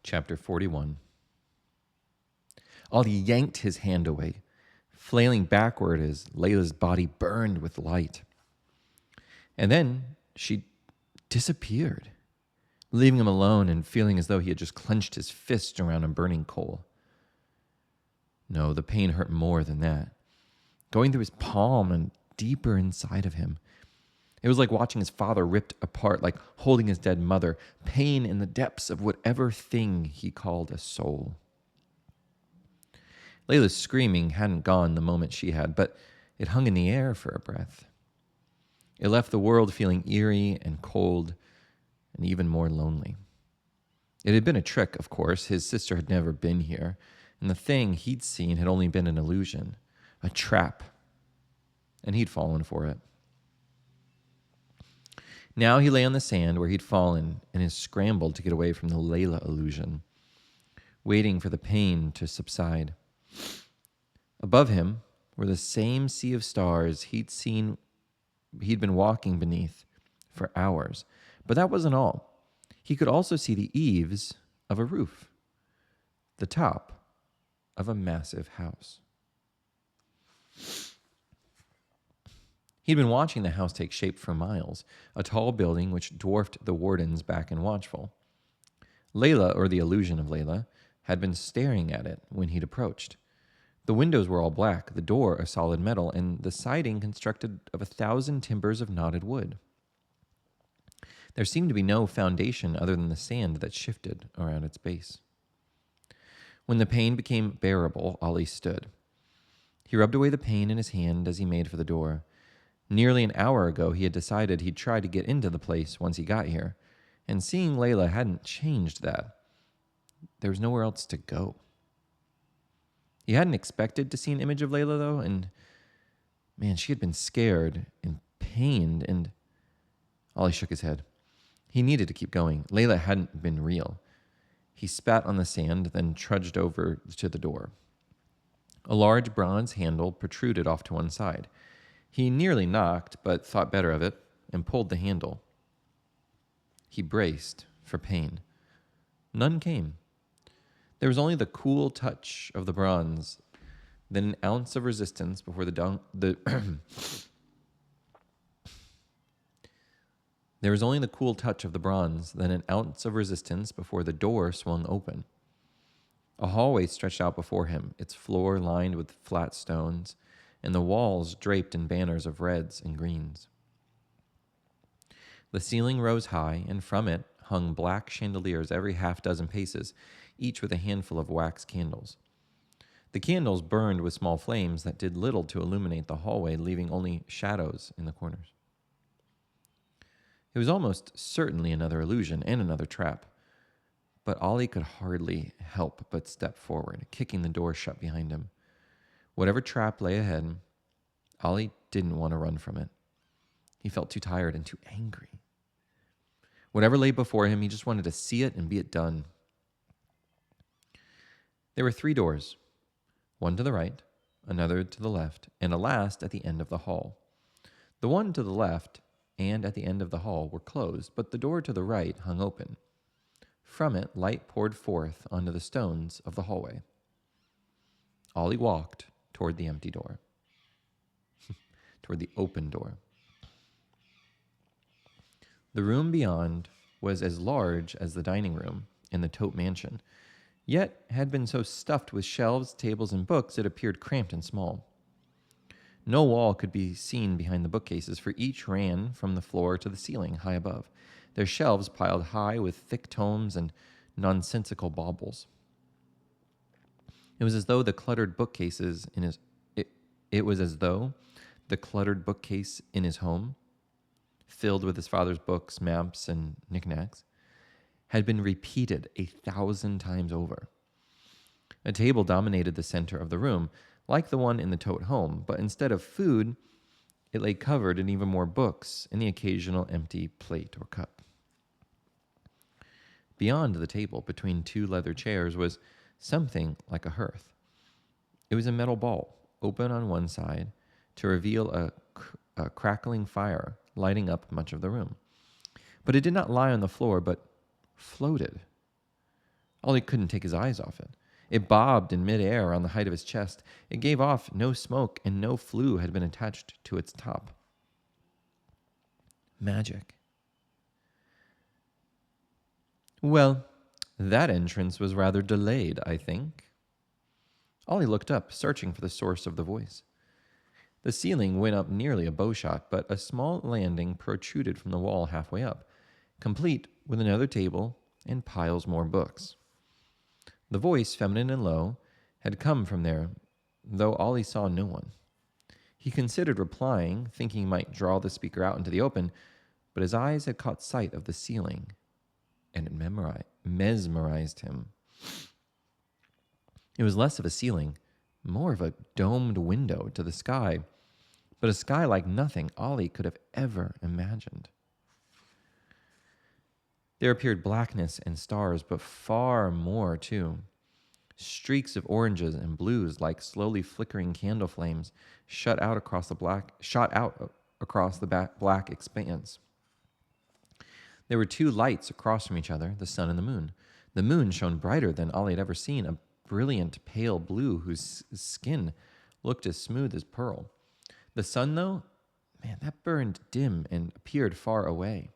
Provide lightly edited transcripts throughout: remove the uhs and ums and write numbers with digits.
Chapter 41. Ollie yanked his hand away, flailing backward as Layla's body burned with light. And then she disappeared, leaving him alone and feeling as though he had just clenched his fist around a burning coal. No, the pain hurt more than that, going through his palm and deeper inside of him. It was like watching his father ripped apart, like holding his dead mother, pain in the depths of whatever thing he called a soul. Layla's screaming hadn't gone the moment she had, but it hung in the air for a breath. It left the world feeling eerie and cold and even more lonely. It had been a trick, of course. His sister had never been here, and the thing he'd seen had only been an illusion, a trap, and he'd fallen for it. Now he lay on the sand where he'd fallen and had scrambled to get away from the Layla illusion, waiting for the pain to subside. Above him were the same sea of stars he'd been walking beneath for hours. But that wasn't all. He could also see the eaves of a roof, the top of a massive house. He'd been watching the house take shape for miles, a tall building which dwarfed the wardens back and watchful. Layla, or the illusion of Layla, had been staring at it when he'd approached. The windows were all black, the door of solid metal, and the siding constructed of 1,000 timbers of knotted wood. There seemed to be no foundation other than the sand that shifted around its base. When the pain became bearable, Ollie stood. He rubbed away the pain in his hand as he made for the door. Nearly an hour ago, he had decided he'd try to get into the place once he got here, and seeing Layla hadn't changed that. There was nowhere else to go. He hadn't expected to see an image of Layla, though, and man, she had been scared and pained, and Ollie shook his head. He needed to keep going. Layla hadn't been real. He spat on the sand, then trudged over to the door. A large bronze handle protruded off to one side. He nearly knocked, but thought better of it and pulled the handle. He braced for pain. None came. There was only the cool touch of the bronze, then an ounce of resistance before There was only the cool touch of the bronze, then an ounce of resistance before the door swung open. A hallway stretched out before him, its floor lined with flat stones, and the walls draped in banners of reds and greens. The ceiling rose high, and from it hung black chandeliers every half-dozen paces, each with a handful of wax candles. The candles burned with small flames that did little to illuminate the hallway, leaving only shadows in the corners. It was almost certainly another illusion and another trap, but Ollie could hardly help but step forward, kicking the door shut behind him. Whatever trap lay ahead, Ollie didn't want to run from it. He felt too tired and too angry. Whatever lay before him, he just wanted to see it and be it done. There were 3 doors, one to the right, another to the left, and a last at the end of the hall. The one to the left and at the end of the hall were closed, but the door to the right hung open. From it, light poured forth onto the stones of the hallway. Ollie walked toward the empty door, toward the open door. The room beyond was as large as the dining room in the Tote mansion, yet had been so stuffed with shelves, tables, and books it appeared cramped and small. No wall could be seen behind the bookcases, for each ran from the floor to the ceiling high above, their shelves piled high with thick tomes and nonsensical baubles. It was as though the cluttered bookcases in his home, filled with his father's books, maps, and knickknacks, had been repeated 1,000 times over. A table dominated the center of the room, like the one in the Tote home, but instead of food, it lay covered in even more books and the occasional empty plate or cup. Beyond the table, between 2 leather chairs, was something like a hearth. It was a metal ball, open on one side, to reveal a crackling fire lighting up much of the room. But it did not lie on the floor, but floated. Ollie couldn't take his eyes off it. It bobbed in midair on the height of his chest. It gave off no smoke, and no flue had been attached to its top. Magic. Well, that entrance was rather delayed, I think. Ollie looked up, searching for the source of the voice. The ceiling went up nearly a bowshot, but a small landing protruded from the wall halfway up, complete with another table and piles more books. The voice, feminine and low, had come from there, though Ollie saw no one. He considered replying, thinking he might draw the speaker out into the open, but his eyes had caught sight of the ceiling, and it mesmerized him. It was less of a ceiling, more of a domed window to the sky, but a sky like nothing Ollie could have ever imagined. There appeared blackness and stars, but far more, too. Streaks of oranges and blues, like slowly flickering candle flames, shot out across the black expanse. There were two lights across from each other, the sun and the moon. The moon shone brighter than Ollie had ever seen, a brilliant pale blue whose skin looked as smooth as pearl. The sun, though, man, that burned dim and appeared far away.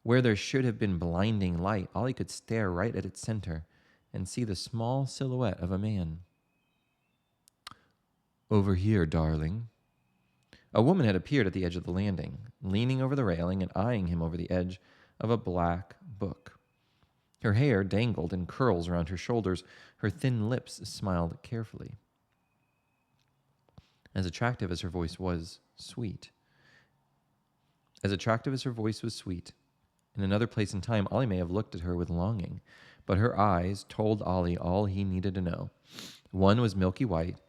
Where there should have been blinding light, Ollie could stare right at its center and see the small silhouette of a man. "Over here, darling." A woman had appeared at the edge of the landing, leaning over the railing and eyeing him over the edge of a black book. Her hair dangled in curls around her shoulders. Her thin lips smiled carefully. As attractive as her voice was sweet. In another place and time, Ollie may have looked at her with longing, but her eyes told Ollie all he needed to know. One was milky white,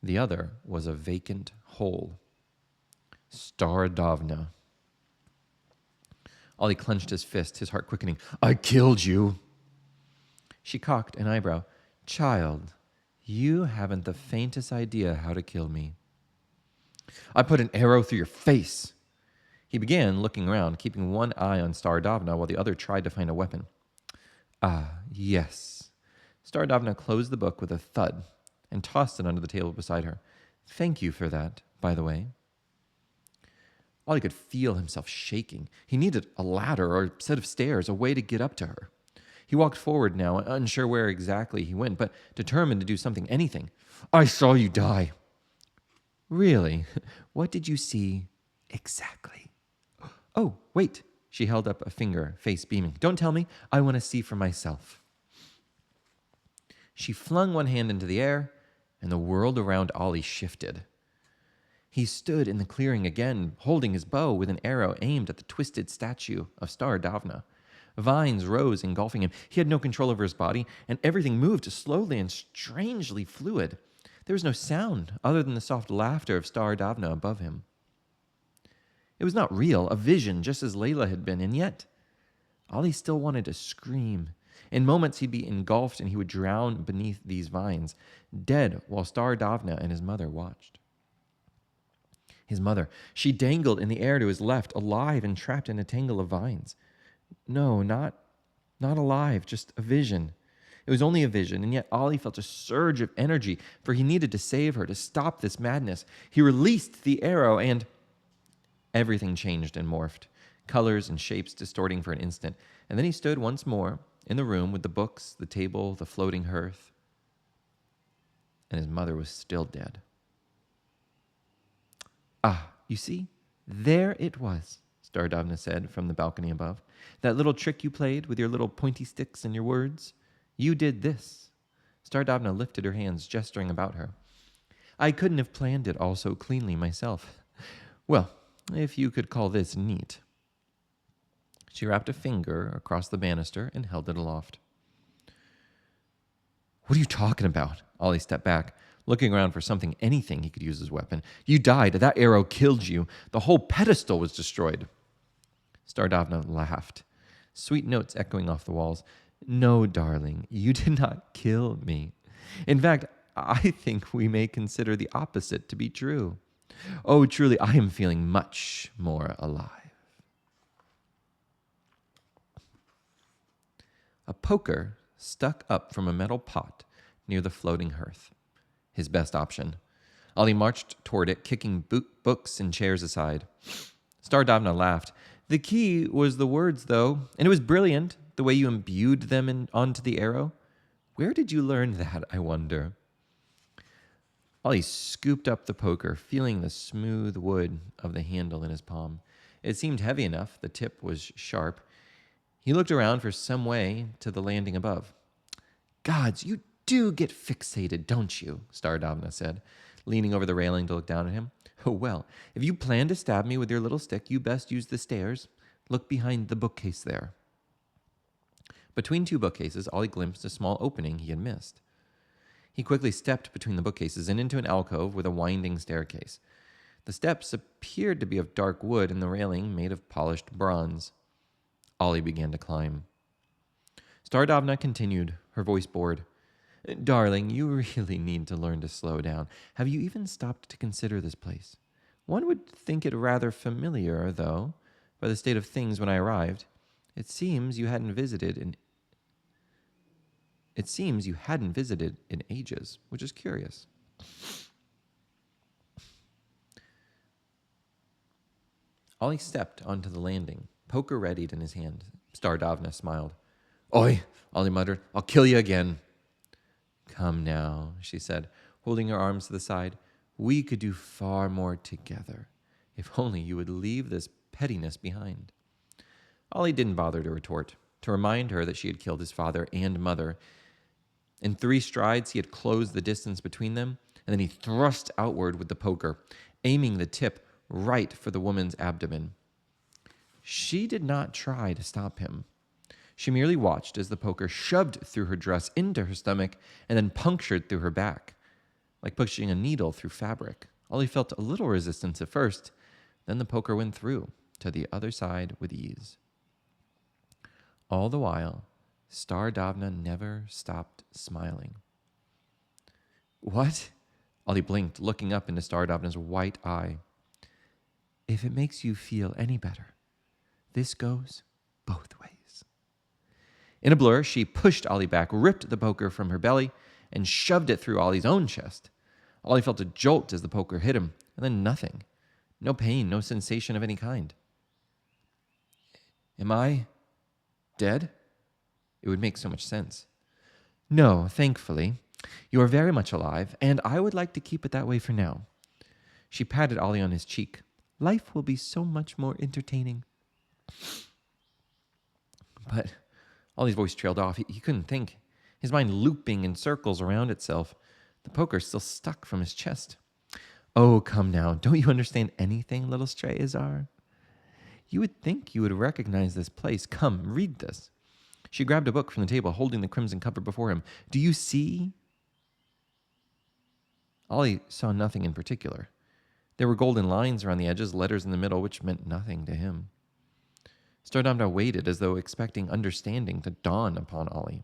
the other was a vacant hole. Starodavna. Ollie clenched his fist, his heart quickening. "I killed you." She cocked an eyebrow. "Child, you haven't the faintest idea how to kill me." "I put an arrow through your face." He began looking around, keeping one eye on Starodavna while the other tried to find a weapon. "Ah, yes." Starodavna closed the book with a thud and tossed it under the table beside her. "Thank you for that, by the way." Ollie could feel himself shaking. He needed a ladder or a set of stairs, a way to get up to her. He walked forward now, unsure where exactly he went, but determined to do something, anything. "I saw you die." "Really? What did you see exactly?" "Oh, wait." She held up a finger, face beaming. "Don't tell me. I want to see for myself." She flung one hand into the air, and the world around Ollie shifted. He stood in the clearing again, holding his bow with an arrow aimed at the twisted statue of Starodavna. Vines rose, engulfing him. He had no control over his body, and everything moved slowly and strangely fluid. There was no sound other than the soft laughter of Starodavna above him. It was not real, a vision, just as Layla had been, and yet Ollie still wanted to scream. In moments he'd be engulfed and he would drown beneath these vines, dead while Starodavna and his mother watched. His mother, she dangled in the air to his left, alive and trapped in a tangle of vines. No, not alive, just a vision. It was only a vision, and yet Ollie felt a surge of energy, for he needed to save her, to stop this madness. He released the arrow, and everything changed and morphed, colors and shapes distorting for an instant. And then he stood once more in the room with the books, the table, the floating hearth, and his mother was still dead. "Ah, you see, there it was," Starodavna said from the balcony above. "That little trick you played with your little pointy sticks and your words. You did this." Starodavna lifted her hands, gesturing about her. "I couldn't have planned it all so cleanly myself. Well, if you could call this neat." She wrapped a finger across the banister and held it aloft. "What are you talking about?" Ollie stepped back, looking around for something, anything he could use as a weapon. "You died. That arrow killed you. The whole pedestal was destroyed." Starodavna laughed, sweet notes echoing off the walls. "No, darling, you did not kill me. In fact, I think we may consider the opposite to be true. Oh, truly, I am feeling much more alive." A poker stuck up from a metal pot near the floating hearth. His best option. Ollie marched toward it, kicking books and chairs aside. Stardavna laughed. The key was the words, though, and it was brilliant, the way you imbued them onto the arrow. Where did you learn that, I wonder? Ollie scooped up the poker, feeling the smooth wood of the handle in his palm. It seemed heavy enough. The tip was sharp. He looked around for some way to the landing above. Gods, you do get fixated, don't you? Stardavna said, leaning over the railing to look down at him. Oh, well, if you plan to stab me with your little stick, you best use the stairs. Look behind the bookcase there. Between two bookcases, Ollie glimpsed a small opening he had missed. He quickly stepped between the bookcases and into an alcove with a winding staircase. The steps appeared to be of dark wood and the railing made of polished bronze. Ollie began to climb. Stardavna continued, her voice bored. Darling, you really need to learn to slow down. Have you even stopped to consider this place? One would think it rather familiar, though, by the state of things when I arrived. It seems you hadn't visited in ages, which is curious. Ollie stepped onto the landing, poker readied in his hand. Stardavna smiled. Oi, Ollie muttered, I'll kill you again. Come now, she said, holding her arms to the side. We could do far more together, if only you would leave this pettiness behind. Ollie didn't bother to retort, to remind her that she had killed his father and mother. In 3 strides, he had closed the distance between them, and then he thrust outward with the poker, aiming the tip right for the woman's abdomen. She did not try to stop him. She merely watched as the poker shoved through her dress into her stomach and then punctured through her back, like pushing a needle through fabric. Ollie felt a little resistance at first, then the poker went through to the other side with ease. All the while, Stardavna never stopped smiling. What? Ollie blinked, looking up into Stardavna's white eye. If it makes you feel any better, this goes both ways. In a blur, she pushed Ollie back, ripped the poker from her belly, and shoved it through Ollie's own chest. Ollie felt a jolt as the poker hit him, and then nothing. No pain, no sensation of any kind. Am I dead? It would make so much sense. No, thankfully. You are very much alive, and I would like to keep it that way for now. She patted Ollie on his cheek. Life will be so much more entertaining. But Ollie's voice trailed off. He couldn't think, his mind looping in circles around itself. The poker still stuck from his chest. Oh, come now. Don't you understand anything, little stray Azar? You would think you would recognize this place. Come, read this. She grabbed a book from the table, holding the crimson cover before him. Do you see? Ollie saw nothing in particular. There were golden lines around the edges, letters in the middle, which meant nothing to him. Stardavna waited as though expecting understanding to dawn upon Ollie.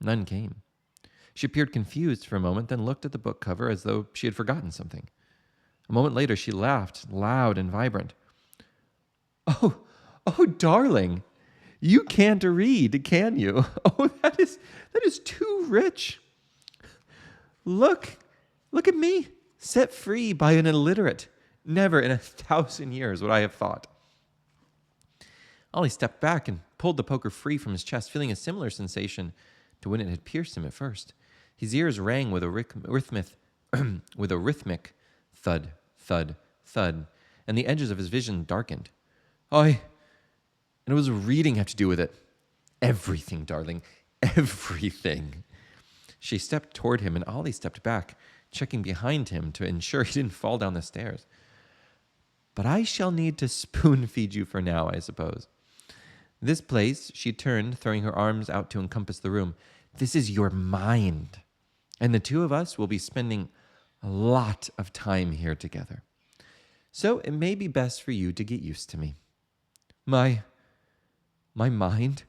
None came. She appeared confused for a moment, then looked at the book cover as though she had forgotten something. A moment later, she laughed, loud and vibrant. Oh, darling, you can't read, can you? Oh, that is too rich. Look at me, set free by an illiterate. Never in 1,000 years would I have thought. Ollie stepped back and pulled the poker free from his chest, feeling a similar sensation to when it had pierced him at first. His ears rang with a rhythmic thud, thud, thud, and the edges of his vision darkened. And what does reading have to do with it? Everything, darling, everything. She stepped toward him, and Ollie stepped back, checking behind him to ensure he didn't fall down the stairs. But I shall need to spoon feed you for now, I suppose. This place, she turned, throwing her arms out to encompass the room. This is your mind. And the two of us will be spending a lot of time here together. So it may be best for you to get used to me. My mind?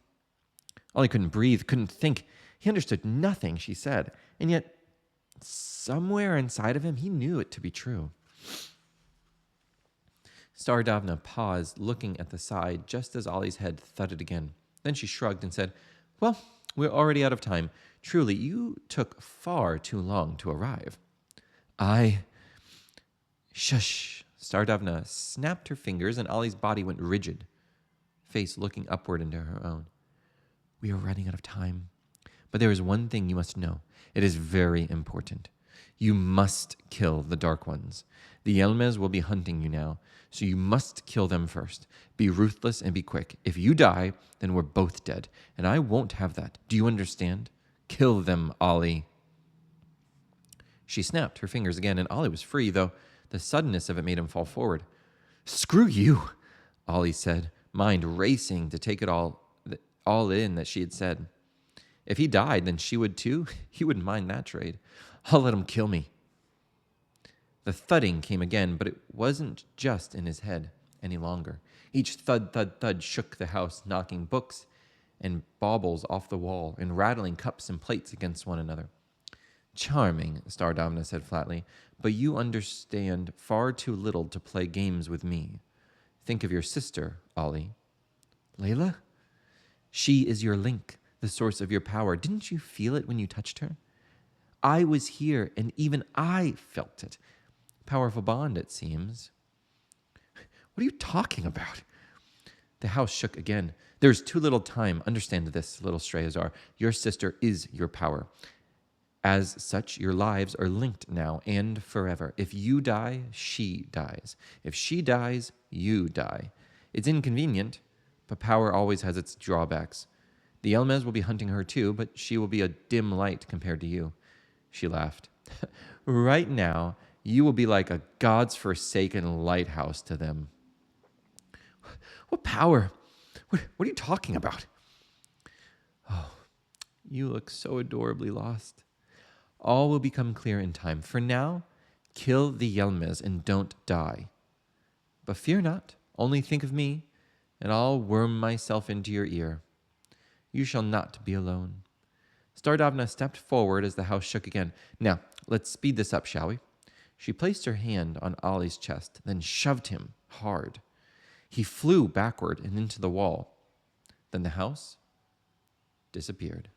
Ollie couldn't breathe, couldn't think. He understood nothing she said. And yet, somewhere inside of him, he knew it to be true. Stardavna paused, looking at the side, just as Ollie's head thudded again. Then she shrugged and said, Well, We're already out of time. Truly, you took far too long to arrive. I... Shush. Stardavna snapped her fingers and Ollie's body went rigid, face looking upward into her own. We are running out of time. But there is one thing you must know. It is very important. You must kill the Dark Ones. The Yelmes will be hunting you now, so you must kill them first. Be ruthless and be quick. If you die, then we're both dead, and I won't have that. Do you understand? Kill them, Ollie. She snapped her fingers again, and Ollie was free, though the suddenness of it made him fall forward. Screw you, Ollie said, mind racing to take it all in that she had said. If he died, then she would too. He wouldn't mind that trade. I'll let him kill me. The thudding came again, but it wasn't just in his head any longer. Each thud, thud, thud shook the house, knocking books and baubles off the wall and rattling cups and plates against one another. Charming, Stardamna said flatly, but you understand far too little to play games with me. Think of your sister, Ollie. Layla? She is your link, the source of your power. Didn't you feel it when you touched her? I was here, and even I felt it. Powerful bond, it seems. What are you talking about? The house shook again. There's too little time. Understand this, little Strayazar. Your sister is your power. As such, your lives are linked now and forever. If you die, she dies. If she dies, you die. It's inconvenient, but power always has its drawbacks. The Yelmes will be hunting her too, but she will be a dim light compared to you. She laughed. Right now, you will be like a God's forsaken lighthouse to them. What power? What are you talking about? Oh, you look so adorably lost. All will become clear in time. For now, kill the Yelmes and don't die. But fear not, only think of me, and I'll worm myself into your ear. You shall not be alone. Stardavna stepped forward as the house shook again. Now, let's speed this up, shall we? She placed her hand on Ollie's chest, then shoved him hard. He flew backward and into the wall. Then the house disappeared.